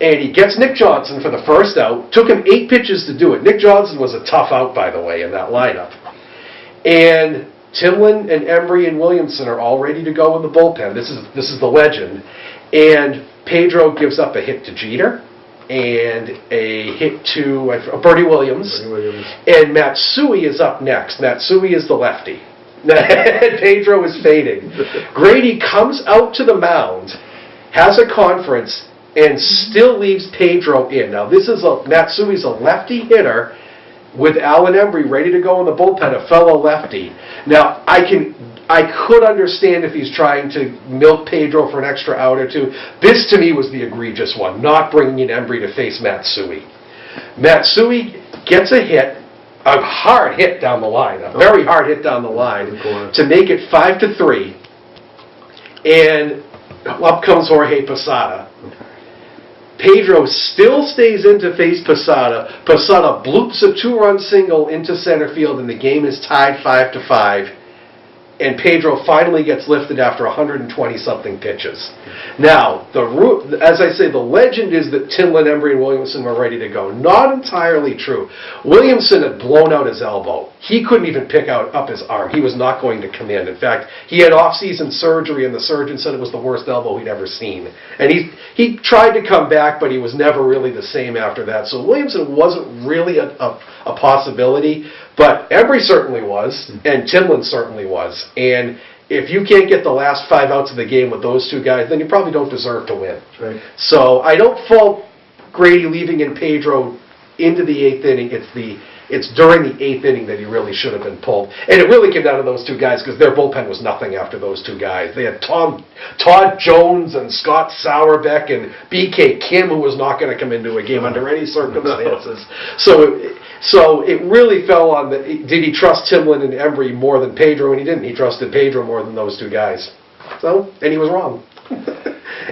And he gets Nick Johnson for the first out. Took him 8 pitches to do it. Nick Johnson was a tough out, by the way, in that lineup. And Timlin and Embry and Williamson are all ready to go in the bullpen. This is the legend. And Pedro gives up a hit to Jeter and a hit to Bertie Williams. And Matsui is up next. Matsui is the lefty. Pedro is fading. Grady comes out to the mound, has a conference, and still leaves Pedro in. Now, Matsui's a lefty hitter with Alan Embry ready to go in the bullpen, a fellow lefty. Now, I could understand if he's trying to milk Pedro for an extra out or two. This, to me, was the egregious one, not bringing in Embry to face Matsui. Matsui gets a hit, a hard hit down the line, a very hard hit down the line, to make it 5-3. And up comes Jorge Posada. Pedro still stays in to face Posada. Posada bloops a 2-run single into center field, and the game is tied 5-5. And Pedro finally gets lifted after 120-something pitches. Now, as I say, the legend is that Timlin, Embry, and Williamson were ready to go. Not entirely true. Williamson had blown out his elbow. He couldn't even pick up his arm. He was not going to come in. In fact, he had off-season surgery, and the surgeon said it was the worst elbow he'd ever seen. And he tried to come back, but he was never really the same after that. So Williamson wasn't really a possibility. But Embry certainly was, and Timlin certainly was. And if you can't get the last 5 outs of the game with those 2 guys, then you probably don't deserve to win. Right. So I don't fault Grady leaving in Pedro into the 8th inning. It's during the 8th inning that he really should have been pulled. And it really came down to those 2 guys because their bullpen was nothing after those 2 guys. They had Todd Jones and Scott Sauerbeck and B.K. Kim, who was not going to come into a game under any circumstances. So it really fell on did he trust Timlin and Embry more than Pedro? And he didn't. He trusted Pedro more than those 2 guys. And he was wrong.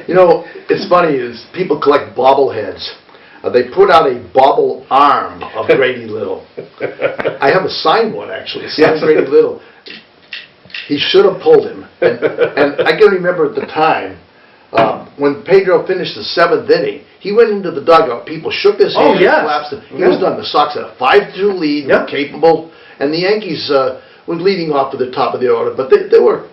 You know, it's funny is people collect bobbleheads. They put out a bobble arm of Grady Little. I have a signed one, actually, signed Grady Little. He should have pulled him. And I can remember at the time, when Pedro finished the 7th inning, he went into the dugout. People shook his hand, collapsed him. He was done. The Sox had a 5-2 lead, capable, and the Yankees were leading off to the top of the order. But they were,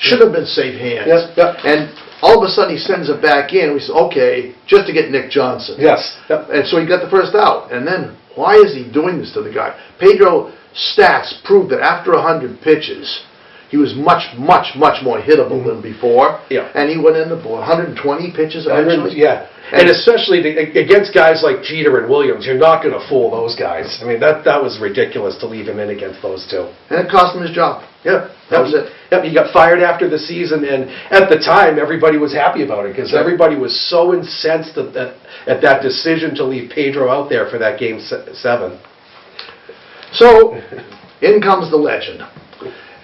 should have been safe hands. Yes, yep. And all of a sudden he sends it back in. We said, okay, just to get Nick Johnson. Yes. Yep. And so he got the first out. And then, why is he doing this to the guy? Pedro stats proved that after 100 pitches, he was much, much, much more hittable than before. Yeah. And he went into 120 pitches eventually. Yeah. And especially against guys like Jeter and Williams, you're not going to fool those guys. I mean, that was ridiculous to leave him in against those two. And it cost him his job. Yeah. That was it. Yep, he got fired after the season, and at the time, everybody was happy about it because everybody was so incensed at that decision to leave Pedro out there for that Game 7. So, in comes the legend.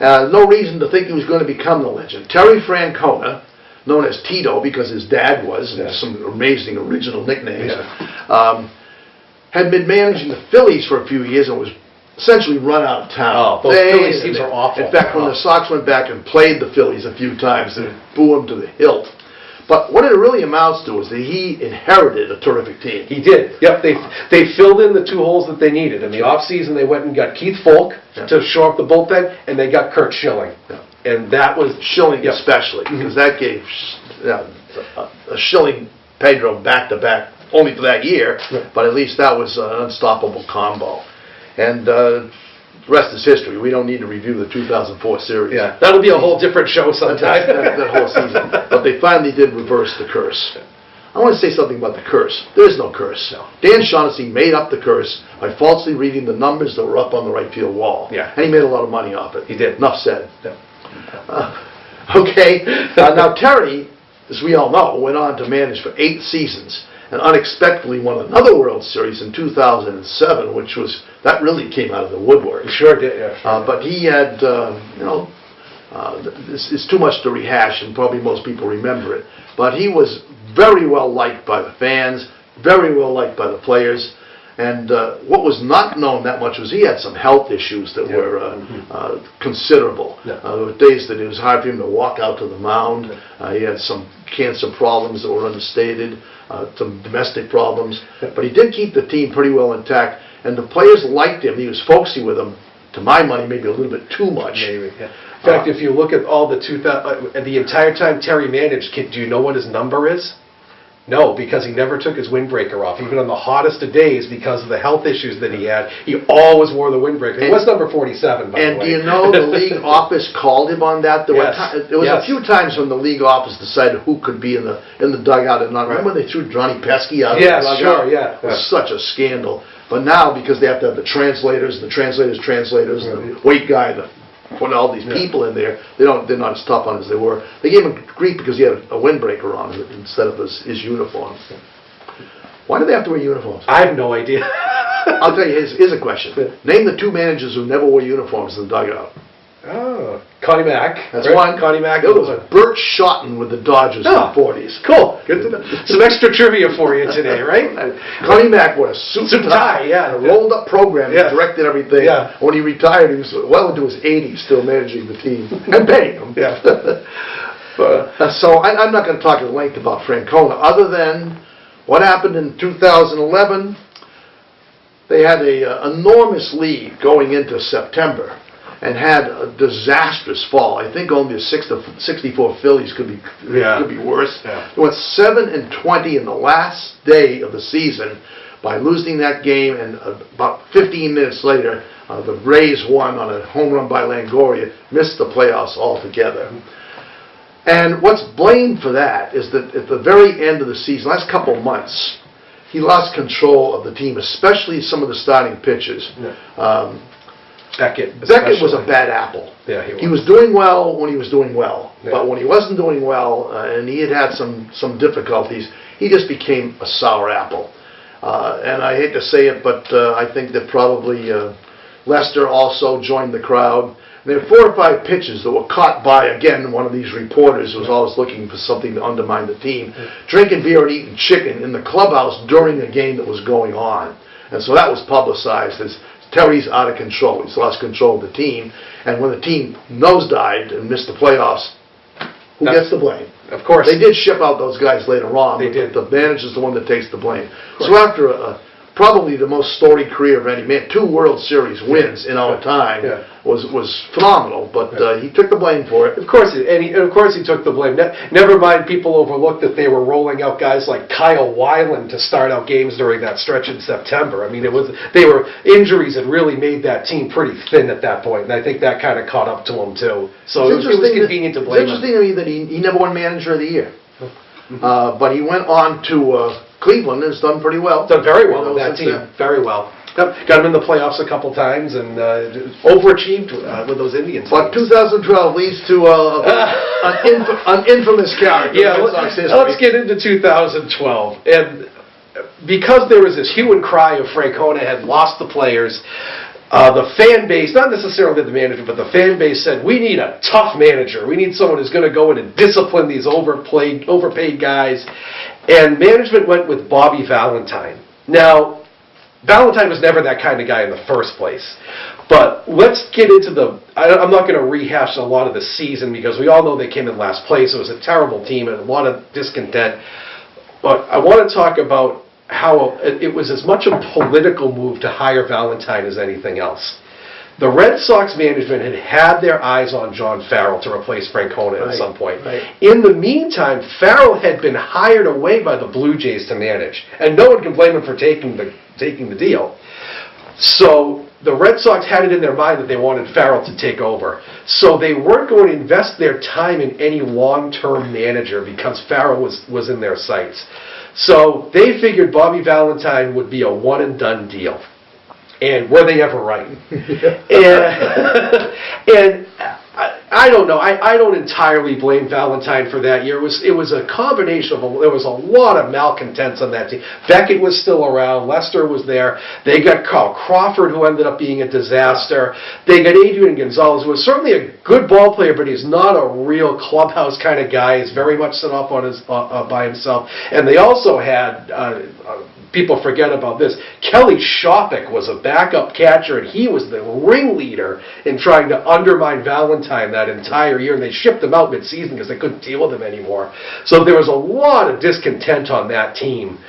No reason to think he was going to become the legend. Terry Francona, known as Tito because his dad was, and some amazing original nicknames, had been managing the Phillies for a few years and was essentially run out of town. Oh, those Phillies teams are awful. In fact, when the Sox went back and played the Phillies a few times, they booed them to the hilt. But what it really amounts to is that he inherited a terrific team. He did. Yep, they filled in the two holes that they needed. In the offseason, they went and got Keith Folk to shore up the bullpen, and they got Kurt Schilling. Yeah. And that was... Schilling especially, because that gave a Schilling Pedro back-to-back, only for that year, but at least that was an unstoppable combo. And the rest is history. We don't need to review the 2004 series. Yeah, that'll be a whole different show sometime. that whole season. But they finally did reverse the curse. I want to say something about the curse. There is no curse. No. Dan Shaughnessy made up the curse by falsely reading the numbers that were up on the right field wall. Yeah. And he made a lot of money off it. He did. Enough said. Yeah. Okay. Now Terry, as we all know, went on to manage for 8 seasons and unexpectedly won another World Series in 2007, that really came out of the woodwork. He sure did, yeah. Sure But he had, it's too much to rehash, and probably most people remember it. But he was very well liked by the fans, very well liked by the players. And what was not known that much was he had some health issues that were considerable. Yeah. There were days that it was hard for him to walk out to the mound. He had some cancer problems that were understated, some domestic problems. But he did keep the team pretty well intact, and the players liked him. He was folksy with them, to my money, maybe a little bit too much. Maybe, yeah. In fact, if you look at all the the entire time Terry managed, do you know what his number is? No, because he never took his windbreaker off. Even on the hottest of days, because of the health issues that he had, he always wore the windbreaker. It was number 47, by the way. And do you know the league office called him on that? There was a few times when the league office decided who could be in the dugout and not. Remember when they threw Johnny Pesky out of the dugout? Sure, yeah. It was such a scandal. But now, because they have to have the translators, and the weight guy, putting all these people in there, they're not as tough on as they were. They gave him grief because he had a windbreaker on instead of his uniform. Why do they have to wear uniforms? I have no idea. I'll tell you, here's a question. Name the 2 managers who never wore uniforms in the dugout. Oh, Connie Mack. That's one. Connie Mack. The other was Bert Schotten with the Dodgers in the 40s. Cool. Good to know. Some extra trivia for you today, right? Connie Mack wore a suit and tie, yeah. a rolled-up program. He directed everything. Yeah. When he retired, he was well into his 80s, still managing the team and paying them. Yeah. So I'm not going to talk at length about Francona, other than what happened in 2011. They had an enormous lead going into September, and had a disastrous fall. I think only the 64 Phillies could be worse. Yeah. They went 7-20 in the last day of the season by losing that game, and about 15 minutes later, the Rays won on a home run by Longoria, missed the playoffs altogether. And what's blamed for that is that at the very end of the season, last couple of months, he lost control of the team, especially some of the starting pitchers. Yeah. Beckett was a bad apple. Yeah, he was doing well when he was doing well, yeah. But when he wasn't doing well and he had some difficulties, he just became a sour apple. And I hate to say it, but I think that probably Lester also joined the crowd. And there were 4 or 5 pitches that were caught by, again, one of these reporters who was always looking for something to undermine the team, drinking beer and eating chicken in the clubhouse during a game that was going on. And so that was publicized as Terry's out of control. He's lost control of the team. And when the team nosedived and missed the playoffs, who gets the blame? Of course. They did ship out those guys later on. They did. The manager's the one that takes the blame. So after a probably the most storied career of any man. 2 World Series wins in our time was phenomenal, but he took the blame for it. Of course, he took the blame. Never mind, people overlooked that they were rolling out guys like Kyle Weiland to start out games during that stretch in September. I mean, injuries had really made that team pretty thin at that point, and I think that kind of caught up to him too. So it was convenient to blame him. It's interesting to me that he never won Manager of the Year, but he went on to Cleveland and has done pretty well. Done very well with that team. Very well. Got him in the playoffs a couple times and overachieved with those Indians. But 2012 leads to an infamous character. Yeah, let's get into 2012. And because there was this hue and cry of Francona had lost the players, the fan base, not necessarily the manager, but the fan base said, we need a tough manager. We need someone who's going to go in and discipline these overpaid guys. And management went with Bobby Valentine. Now, Valentine was never that kind of guy in the first place. But let's get into I'm not going to rehash a lot of the season because we all know they came in last place. It was a terrible team and a lot of discontent. But I want to talk about how it was as much a political move to hire Valentine as anything else. The Red Sox management had their eyes on John Farrell to replace Francona at some point. Right. In the meantime, Farrell had been hired away by the Blue Jays to manage, and no one can blame him for taking the deal. So the Red Sox had it in their mind that they wanted Farrell to take over. So they weren't going to invest their time in any long-term manager because Farrell was in their sights. So they figured Bobby Valentine would be a one-and-done deal. And were they ever right? and I don't know. I don't entirely blame Valentine for that year. It was a combination of there was a lot of malcontents on that team. Beckett was still around. Lester was there. They got Carl Crawford, who ended up being a disaster. They got Adrian Gonzalez, who was certainly a good ball player, but he's not a real clubhouse kind of guy. He's very much set off on by himself. And they also had. People forget about this. Kelly Shopik was a backup catcher, and he was the ringleader in trying to undermine Valentine that entire year, and they shipped him out mid-season because they couldn't deal with him anymore. So there was a lot of discontent on that team,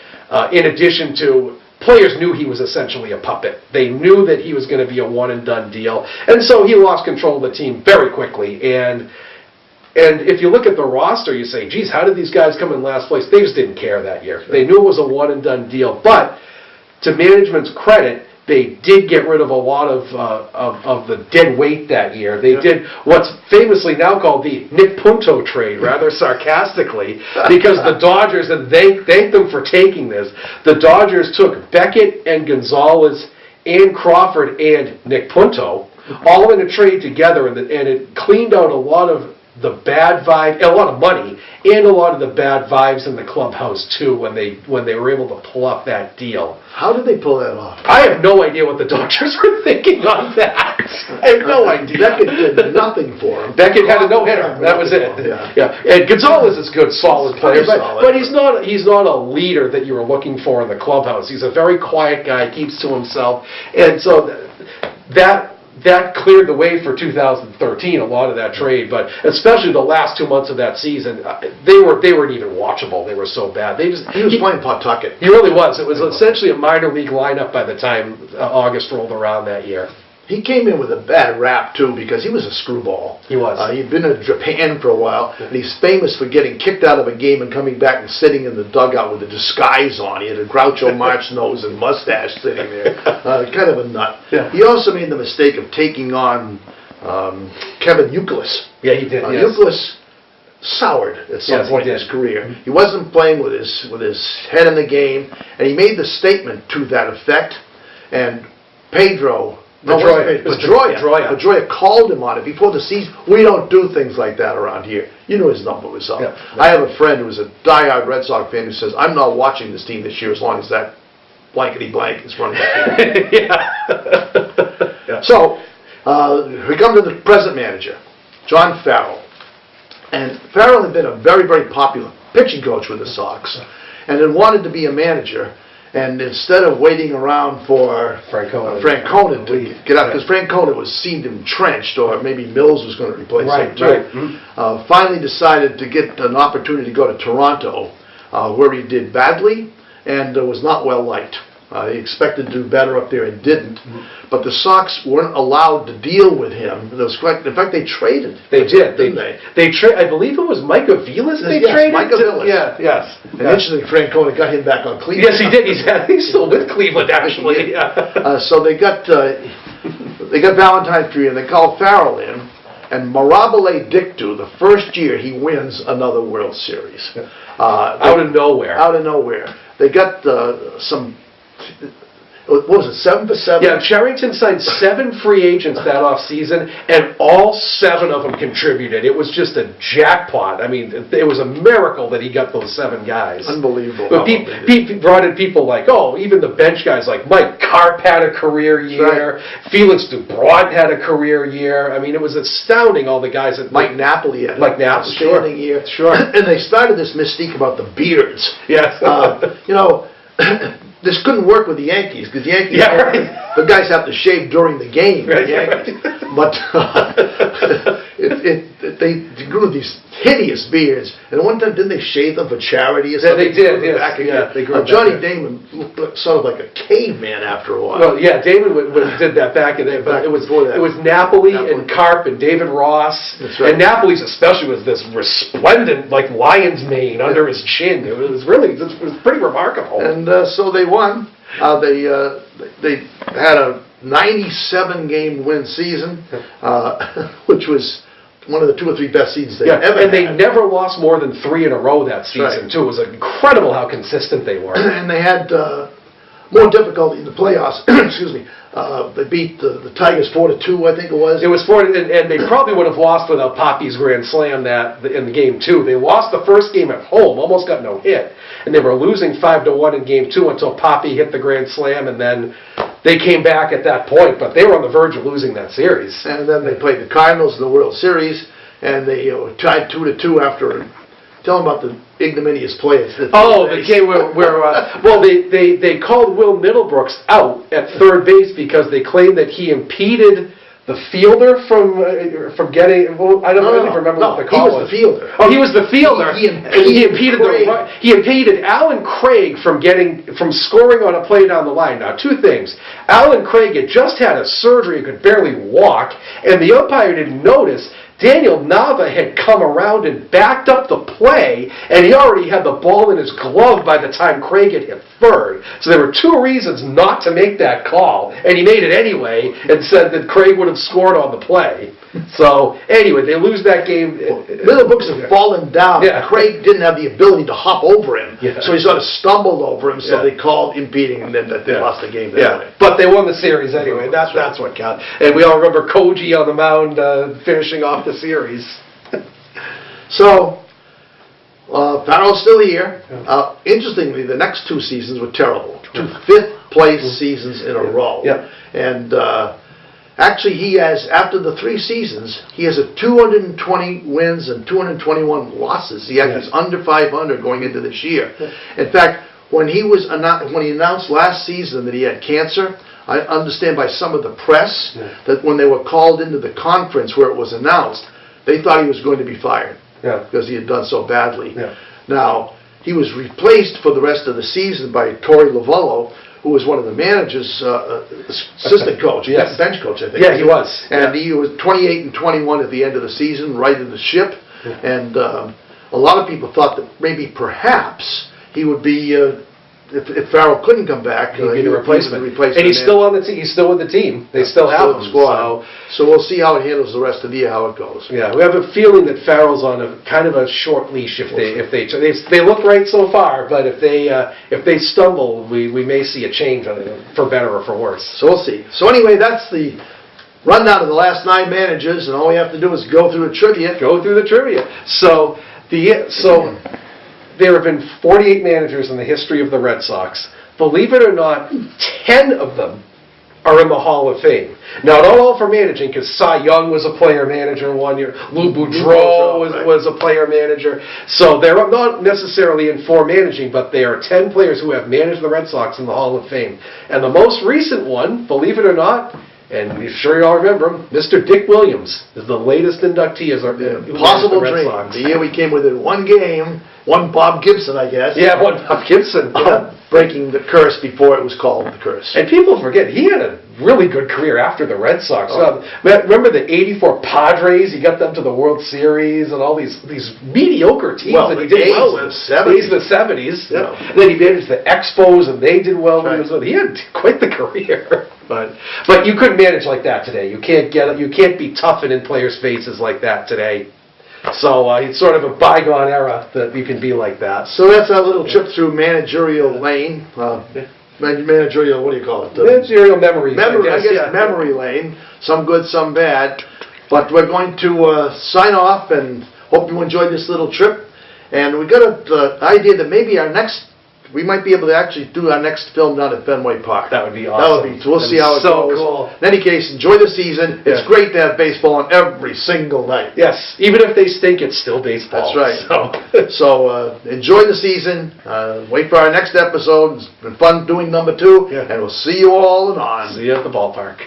in addition to players knew he was essentially a puppet. They knew that he was going to be a one-and-done deal, and so he lost control of the team very quickly, and if you look at the roster, you say, geez, how did these guys come in last place? They just didn't care that year. They knew it was a one-and-done deal. But to management's credit, they did get rid of a lot of the dead weight that year. They did what's famously now called the Nick Punto trade, rather sarcastically, because the Dodgers, and thank them for taking this, the Dodgers took Beckett and Gonzalez and Crawford and Nick Punto all in a trade together, and it cleaned out a lot of the bad vibe, a lot of money, and a lot of the bad vibes in the clubhouse too when they were able to pull off that deal. How did they pull that off? I have no idea what the Dodgers were thinking on that. I have no idea. Beckett did nothing for him. Beckett had a no-hitter. That was it. Yeah. And Gonzalez is a good, solid player, but he's not a leader that you were looking for in the clubhouse. He's a very quiet guy, keeps to himself, and so that cleared the way for 2013, a lot of that trade, but especially the last 2 months of that season, they weren't even watchable. They were so bad. He was playing Pawtucket. He really was. It was essentially a minor league lineup by the time August rolled around that year. He came in with a bad rap, too, because he was a screwball. He was. He'd been in Japan for a while, and he's famous for getting kicked out of a game and coming back and sitting in the dugout with a disguise on. He had a Groucho Marx nose and mustache sitting there. Kind of a nut. Yeah. He also made the mistake of taking on Kevin Youkilis. Yeah, he did, yes. Youkilis soured at some point in his career. He wasn't playing with his head in the game, and he made the statement to that effect, and Pedroia called him on it before the season. We don't do things like that around here. You knew his number was up. Yeah. I have a friend who's a diehard Red Sox fan who says, I'm not watching this team this year as long as that blankety blank is running the team. Yeah. So, we come to the present manager, John Farrell. And Farrell had been a very, very popular pitching coach with the Sox and had wanted to be a manager. And instead of waiting around for Francona to get out, because Francona seemed entrenched, or maybe Mills was going to replace him too, finally decided to get an opportunity to go to Toronto, where he did badly and was not well liked. He expected to do better up there and didn't. But the Sox weren't allowed to deal with him. In fact, they traded. They did. Didn't they? I believe it was Mike Aviles they Yes, traded. Mike Aviles. Yes. And interestingly, Francona got him back on Cleveland. Yes, he did. He's still with Cleveland, actually. So they got Valentine Tree, and they called Farrell in, and Mirabile Dictu, the first year he wins another World Series. Out of nowhere. Out of nowhere. They got what was it, 7 for 7? Yeah, Cherington signed 7 free agents that offseason, and all 7 of them contributed. It was just a jackpot. I mean, it was a miracle that he got those 7 guys. Unbelievable. But Pete brought in people like, even the bench guys like Mike Karp had a career year. Right. Felix Dubron had a career year. I mean, it was astounding, all the guys that... Mike Napoli had Mike Napoli, a outstanding year. Sure. And they started this mystique about the beards. Yes. This couldn't work with the Yankees, because the Yankees, the guys have to shave during the game. Right, the Yankees. But they grew these hideous beards, and one time didn't they shave them for charity or something? They did. Yes. Back again. They grew Johnny Damon looked sort of like a caveman after a while. Well, yeah, Damon did that back in the day, but it was Napoli and Karp and David Ross. That's right. And Napoli's especially was this resplendent, like lion's mane under his chin. It was pretty remarkable. And so they won. They had a 97-game win season, which was one of the 2 or 3 best seasons they ever had. And they never lost more than 3 in a row that season, too. It was incredible how consistent they were. And they had more difficulty in the playoffs. Excuse me. They beat the Tigers 4-2, I think it was. It was 4, and they probably would have lost without Poppy's grand slam in the game 2. They lost the first game at home, almost got no hit, and they were losing 5-1 in game 2 until Poppy hit the grand slam, and then they came back at that point. But they were on the verge of losing that series. And then they played the Cardinals in the World Series, and they tied 2-2 after. Tell them about the ignominious play. The game where they called Will Middlebrooks out at third base because they claimed that he impeded the fielder from getting. Well, I don't really remember what the call was. He was the fielder. Oh, he was the fielder. He impeded Alan Craig from scoring on a play down the line. Now, 2 things. Alan Craig had just had a surgery and could barely walk, and the umpire didn't notice. Daniel Nava had come around and backed up the play, and he already had the ball in his glove by the time Craig had hit third. So there were 2 reasons not to make that call, and he made it anyway and said that Craig would have scored on the play. So anyway, they lose that game. Middlebrooks had fallen down. Yeah. Craig didn't have the ability to hop over him, yeah. So he sort of stumbled over him. So they called impeding, and then they lost the game. Yeah, but they won the series anyway. That's what counted. And we all remember Koji on the mound finishing off the series. So Farrell's still here. Interestingly, the next 2 seasons were terrible. 2 fifth-place seasons in a row. Yeah. And actually, he has, after the 3 seasons, he has a 220 wins and 221 losses. He actually is under 500 going into this year. In fact, when he announced last season that he had cancer, I understand by some of the press that when they were called into the conference where it was announced, they thought he was going to be fired because he had done so badly. Yeah. Now, he was replaced for the rest of the season by Torey Lovello, who was one of the manager's assistant coach, bench coach, I think. Yeah, he was. And he was 28-21 at the end of the season, righted the ship. Yeah. And a lot of people thought that maybe perhaps he would be, if Farrell couldn't come back, he'd be the replacement. And he's still on the team. He's still with the team. They still have him. So we'll see how it handles the rest of the year, how it goes. Yeah, we have a feeling that Farrell's on a kind of a short leash if they look right so far, but if they stumble, we may see a change for better or for worse. So we'll see. So anyway, that's the rundown of the last 9 managers, and all we have to do is go through the trivia. So there have been 48 managers in the history of the Red Sox. Believe it or not, 10 of them are in the Hall of Fame. Now, not all for managing, because Cy Young was a player-manager one year. Lou Boudreau was a player-manager. So they're not necessarily in for managing, but they are 10 players who have managed the Red Sox in the Hall of Fame. And the most recent one, believe it or not, and I'm sure you all remember him, Mr. Dick Williams is the latest inductee as our possible dream. The year we came within 1 game, one Bob Gibson, I guess. Yeah, one Bob Gibson. breaking the curse before it was called the curse. And people forget, he had a really good career after the Red Sox. Oh. Remember the '84 Padres? He got them to the World Series and all these mediocre teams Well, that he the did A's well in with. the 70s. A's in the '70s. Yeah. And then he managed the Expos, and they did well. Right. He had quite the career. But you couldn't manage like that today. You can't be toughing in players' faces like that today. So it's sort of a bygone era that you can be like that. So that's our little trip through managerial lane. Managerial, what do you call it? Managerial memories. I guess memory lane. Some good, some bad. But we're going to sign off and hope you enjoyed this little trip. And we got an idea that maybe we might be able to actually do our next film down at Fenway Park. That would be awesome. We'll see how it so goes. Cool. In any case, enjoy the season. Yeah. It's great to have baseball on every single night. Yes, even if they stink, it's still baseball. That's right. So, So enjoy the season. Wait for our next episode. It's been fun doing number 2. Yeah. And we'll see you all anon. see you at the ballpark.